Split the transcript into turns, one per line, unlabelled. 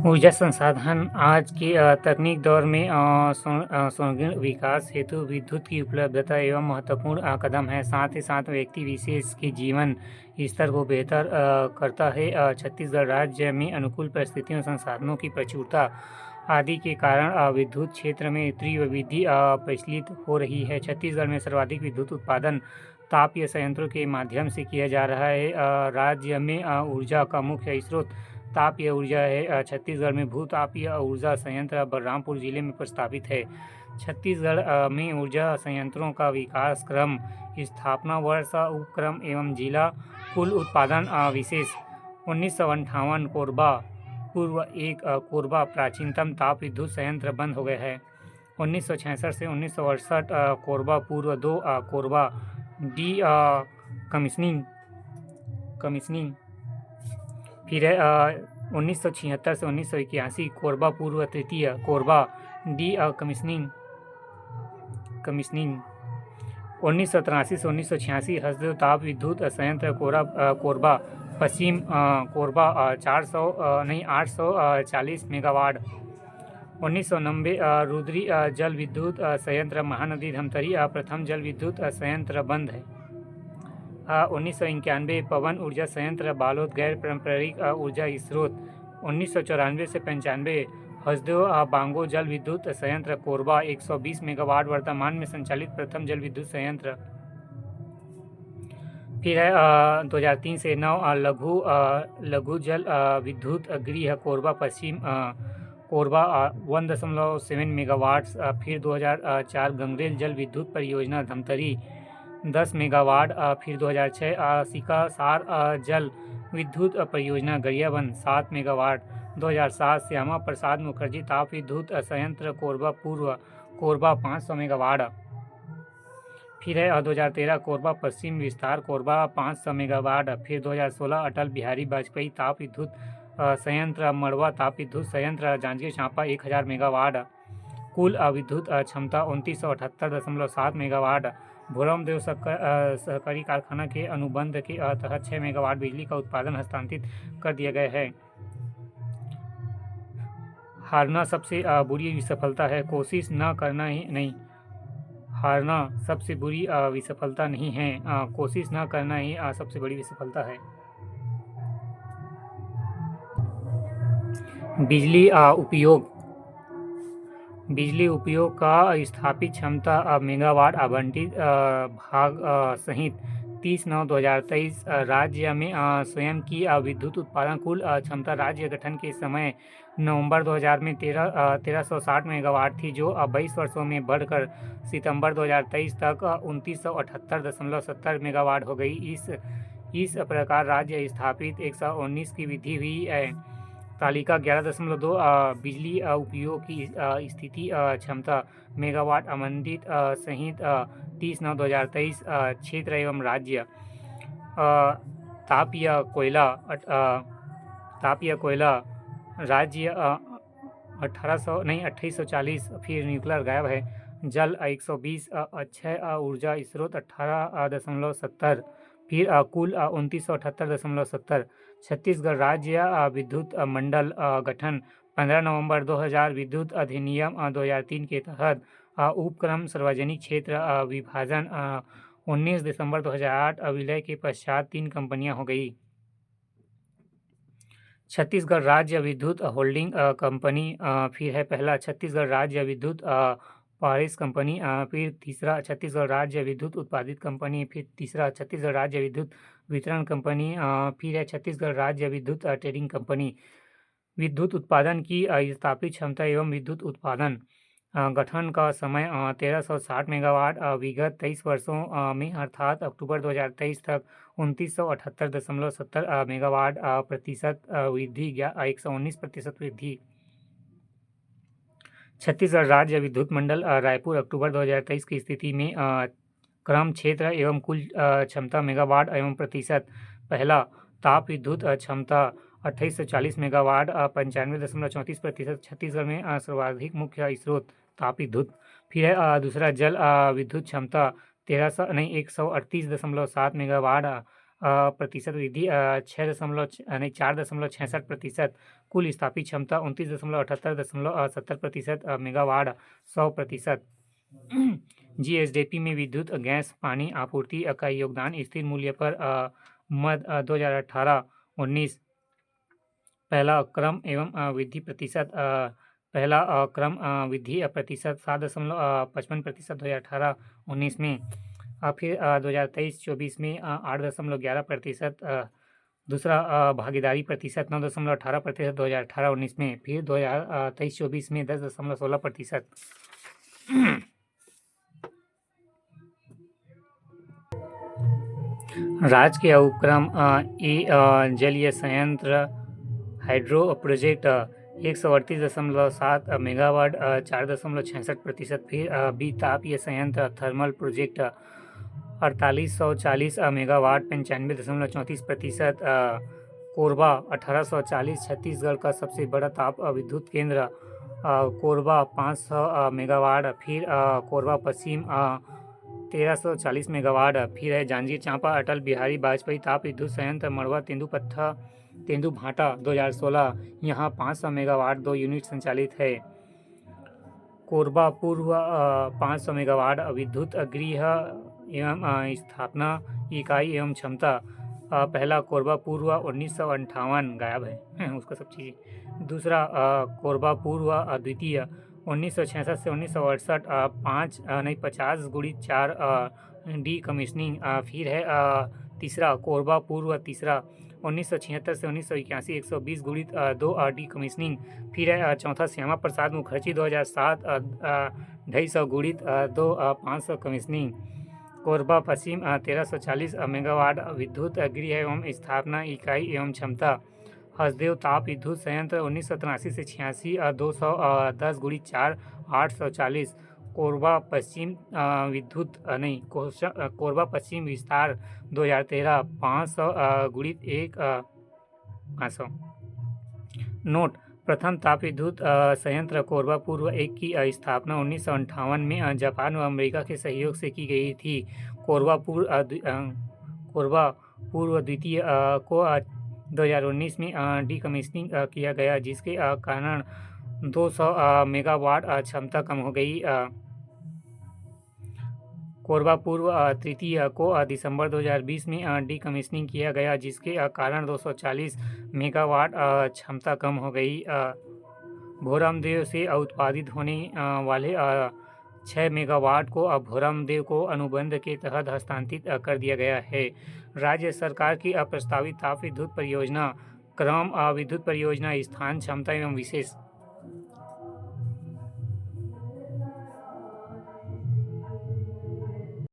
ऊर्जा संसाधन आज के तकनीक दौर में स्वर्णिम विकास हेतु विद्युत की उपलब्धता एवं महत्वपूर्ण कदम है। साथ ही साथ व्यक्ति विशेष के जीवन स्तर को बेहतर करता है। छत्तीसगढ़ राज्य में अनुकूल परिस्थितियों, संसाधनों की प्रचुरता आदि के कारण विद्युत क्षेत्र में तीव्र वृद्धि प्रचलित हो रही है। छत्तीसगढ़ में सर्वाधिक विद्युत उत्पादन तापीय संयंत्रों के माध्यम से किया जा रहा है। राज्य में ऊर्जा का मुख्य स्रोत तापीय ऊर्जा है। छत्तीसगढ़ में भू-तापीय ऊर्जा संयंत्र बलरामपुर जिले में प्रस्तावित है। छत्तीसगढ़ में ऊर्जा संयंत्रों का विकास क्रम, स्थापना वर्ष, उपक्रम एवं जिला। कुल उत्पादन विशेष 1958 कोरबा पूर्व एक कोरबा प्राचीनतम ताप विद्युत संयंत्र बंद हो गया है। 1966 से 1968 कोरबा पूर्व 2 कोरबा डी कमिश्निंग। फिर है 1976 से 1981 कोरबा पूर्व तृतीय कोरबा डी कमिश्निंग। 1983 से 1986 हसदेव ताप विद्युत संयंत्र कोरबा पश्चिम कोरबा 840 मेगावाट। 1990 रुद्री जल विद्युत संयंत्र महानदी धमतरी प्रथम जल विद्युत संयंत्र बंद है। 1991 पवन ऊर्जा संयंत्र बालोद गैर पारंपरिक ऊर्जा स्रोत। 1994 से 95 हसदेव बांगो जल विद्युत संयंत्र कोरबा 120 मेगावाट वर्तमान में संचालित प्रथम जल विद्युत संयंत्र। फिर है 2003 से 9 लघु जल विद्युत गृह कोरबा पश्चिम कोरबा 1.7 मेगावाट। फिर 2004 गंगरेल जल विद्युत परियोजना धमतरी 10 मेगावाट। फिर 2006 सिकासार जल विद्युत परियोजना गरियाबंद 7 मेगावाट। 2007 श्यामा प्रसाद मुखर्जी ताप विद्युत संयंत्र कोरबा पूर्व कोरबा 500 मेगावाट। फिर है 2013 कोरबा पश्चिम विस्तार कोरबा 500 मेगावाट। फिर 2016 अटल बिहारी वाजपेयी ताप विद्युत संयंत्र मड़वा ताप विद्युत संयंत्र जांजगीर चांपा 1000 मेगावाट। कुल विद्युत क्षमता 2978.7 मेगावाट। भोरमदेव सहकारी कारखाना के अनुबंध के तहत 6 मेगावाट बिजली का उत्पादन हस्तांतरित कर दिया गया है। हारना सबसे बुरी विसफलता है, कोशिश न करना ही नहीं। हारना सबसे बुरी विसफलता नहीं है, कोशिश न करना ही सबसे बड़ी विसफलता है। बिजली उपयोग का स्थापित क्षमता मेगावाट आवंटित भाग सहित 30/9/2023 राज्य में स्वयं की विद्युत उत्पादन कुल क्षमता राज्य गठन के समय नवंबर 2000 में 1360 मेगावाट थी, जो 22 वर्षों में बढ़कर सितंबर 2023 तक 2978.70 मेगावाट हो गई। इस प्रकार राज्य स्थापित 119 की वृद्धि हुई है। तालिका 11.2 बिजली उपयोग की स्थिति क्षमता मेगावाट आवंटित सहित 30/9/2023 क्षेत्र एवं राज्य। तापीय कोयला राज्य 2840। फिर न्यूक्लियर गायब है। जल 120। अक्षय ऊर्जा स्रोत 18.70। फिर कुल 2978.70। छत्तीसगढ़ राज्य विद्युत मंडल गठन 15 नवंबर 2000 विद्युत अधिनियम 2003 के तहत। उपक्रम सार्वजनिक क्षेत्र विभाजन 19 दिसंबर 2008 विलय के पश्चात 3 कंपनियां हो गई। छत्तीसगढ़ राज्य विद्युत होल्डिंग कंपनी। फिर है पहला छत्तीसगढ़ राज्य विद्युत पारिस कंपनी। फिर तीसरा छत्तीसगढ़ राज्य विद्युत उत्पादित कंपनी। फिर तीसरा छत्तीसगढ़ राज्य विद्युत वितरण कंपनी। फिर है छत्तीसगढ़ राज्य विद्युत ट्रेडिंग कंपनी। विद्युत उत्पादन की स्थापित क्षमता एवं विद्युत उत्पादन गठन का समय 1360 मेगावाट। विगत 23 वर्षों में अर्थात अक्टूबर 2023 तक 2978.70 मेगावाट प्रतिशत वृद्धि 119% वृद्धि। छत्तीसगढ़ राज्य विद्युत मंडल रायपुर अक्टूबर 2023 की स्थिति में क्रम क्षेत्र एवं कुल क्षमता मेगावाट एवं प्रतिशत। पहला ताप विद्युत क्षमता 2840 मेगावाट 95.34%। छत्तीसगढ़ में सर्वाधिक मुख्य स्रोत ताप विद्युत। फिर है दूसरा जल विद्युत क्षमता 138.7 मेगावाट प्रतिशत वृद्धि 4.66%। कुल स्थापित क्षमता 29.78% मेगावाट 100%। जीएसडीपी में विद्युत गैस पानी आपूर्ति का योगदान स्थिर मूल्य पर मध्य 2018-19 पहला क्रम एवं वृद्धि प्रतिशत वृद्धि प्रतिशत 7.55% 2018-19 में, फिर 2023-24 में 8.11%, दूसरा भागीदारी प्रतिशत 9.18% 2018-19 में, फिर 2023-24 में 10.16%। राज्य के उपक्रम जलीय संयंत्र हाइड्रो प्रोजेक्ट 138.7 मेगावाट 4.66%, फिर बी तापीय संयंत्र thermal project 4840 megawatt 95.34%। Korba 1840 Chhattisgarh का सबसे बड़ा ताप विद्युत केंद्र कोरबा 500 मेगावाट, फिर कोरबा पश्चिम 1340 मेगावाट, फिर है जांजगीर चांपा अटल बिहारी वाजपेयी ताप विद्युत संयंत्र मड़वा तेंदूभाटा 2016, यहाँ 500 मेगावाट 2 यूनिट संचालित है। कोरबा पूर्व 500 मेगावाट विद्युत गृह एवं स्थापना इकाई एवं क्षमता, पहला कोरबा पूर्व 1958 गायब है उसका सब चीज़। दूसरा कोरबा पूर्व द्वितीय 1966 से 1968 50 × 4 डी कमीशनिंग, फिर है तीसरा कोरबा पूर्व तीसरा 1976 से 1981 120 × 2 डी कमीशनिंग, फिर है चौथा श्यामा प्रसाद मुखर्जी 2007 250 × 2 500 कमीशनिंग। कोरबा पश्चिम 1340 मेगावाट विद्युत गृह एवं स्थापना इकाई एवं क्षमता। हसदेव ताप विद्युत संयंत्र 1983 से 86 210 × 4 840। कोरबा पश्चिम कोरबा पश्चिम विस्तार 2013 500 × 1 500। नोट: प्रथम ताप विद्युत संयंत्र कोरबा पूर्व 1 की स्थापना 1958 में जापान व अमेरिका के सहयोग से की गई थी। कोरबा पूर्व द्वितीय को 2019 में डीकमीशनिंग किया गया, जिसके कारण 200 मेगावाट क्षमता कम हो गई। कोरबा पूर्व तृतीय को दिसंबर 2020 में डीकमीशनिंग किया गया, जिसके कारण 240 मेगावाट क्षमता कम हो गई। भोरमदेव से उत्पादित होने वाले 6 मेगावाट को भोरमदेव को अनुबंध के तहत हस्तांतरित कर दिया गया है। राज्य सरकार की प्रस्तावित ताप विद्युत परियोजना क्रम विद्युत परियोजना स्थान क्षमता एवं विशेष